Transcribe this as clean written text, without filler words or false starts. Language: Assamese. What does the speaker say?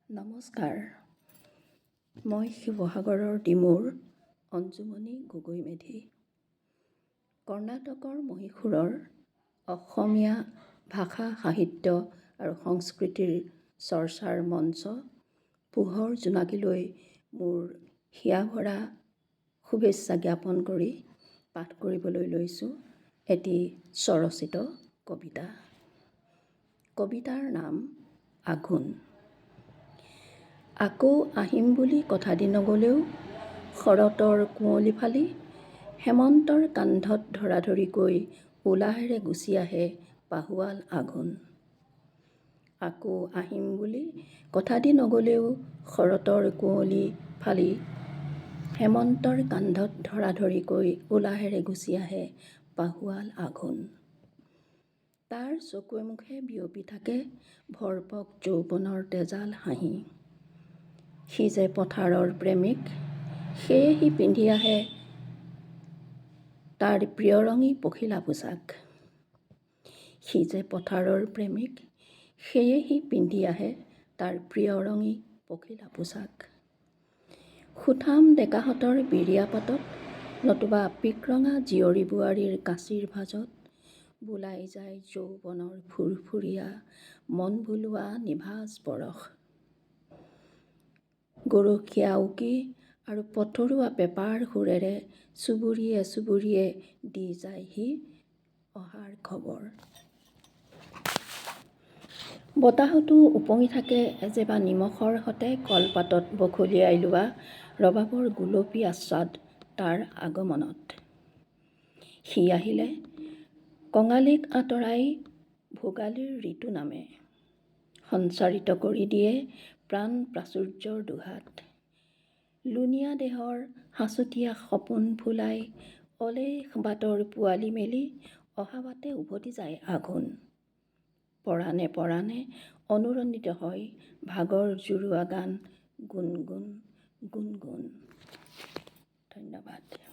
নমস্কাৰ, মই শিৱসাগৰৰ ডিমৌৰ অঞ্জুমণি গগৈ মেধি। কৰ্ণাটকৰ মহীশূৰৰ অসমীয়া ভাষা সাহিত্য আৰু সংস্কৃতিৰ চৰ্চাৰ মঞ্চ পোহৰ জোনাকীলৈ মোৰ হিয়াভৰা শুভেচ্ছা জ্ঞাপন কৰি পাঠ কৰিবলৈ লৈছোঁ এটি স্বৰচিত কবিতা। কবিতাৰ নাম আঘোণ। আকৌ আহিম বুলি কথা দি নগ'লেও শৰতৰ কুঁৱলী ফালি হেমন্তৰ কান্ধত ধৰাধৰিকৈ উলাহেৰে গুচি আহে পাহুৱাল আঘোণ। আকৌ আহিম বুলি কথা দি নগ'লেও শৰতৰ কুঁৱলী ফালি হেমন্তৰ কান্ধত ধৰাধৰিকৈ উলাহেৰে গুচি আহে পাহুৱাল আঘোণ। তাৰ চকুৱে মুখে বিয়পি থাকে ভৰপক যৌৱনৰ তেজাল হাঁহি। সি যে পথাৰৰ প্ৰেমিক, সেয়ে সি পিন্ধি আহে তাৰ প্ৰিয়ৰঙী পখিলা পোছাক। সি যে পথাৰৰ প্ৰেমিক, সেয়ে সি পিন্ধি আহে তাৰ প্ৰিয়ৰঙী পখিলা পোছাক। সুঠাম ডেকাহঁতৰ বিৰিয়া পাতত নতুবা পিকৰঙা জীয়ৰী বোৱাৰীৰ কাঁচিৰ ভাঁজত বোলাই যায় যৌৱনৰ ফুৰফুৰীয়া মন ভুলোৱা নিভাঁজ পৰশ। গৰখীয়া উকি আৰু পথৰুৱা পেঁপাৰ সুৰেৰে চুবুৰিয়ে চুবুৰিয়ে দি যায়হি অহাৰ খবৰ। বতাহতো উপঙি থাকে এজেপা নিমখৰ সতে কলপাতত বখলিয়াই লোৱা ৰবাবৰ গুলপীয়া স্বাদ তাৰ আগমনত। সি আহিলে কঙালীক আঁতৰাই ভোগালীৰ ঋতু নামে। সঞ্চাৰিত কৰি দিয়ে প্ৰাণ প্ৰাচুৰ্যৰ দুহাত। লুণীয়া দেহৰ সাঁচতীয়া সপোন ফুলাই অলেখ বাটৰ পোৱালি মেলি অহা বাটে উভতি যায় আঘোণ। পৰাণে পৰাণে অনুৰণিত হয় ভাগৰ জুৰুৱা গান গুণগুণ গুণগুণ। ধন্যবাদ।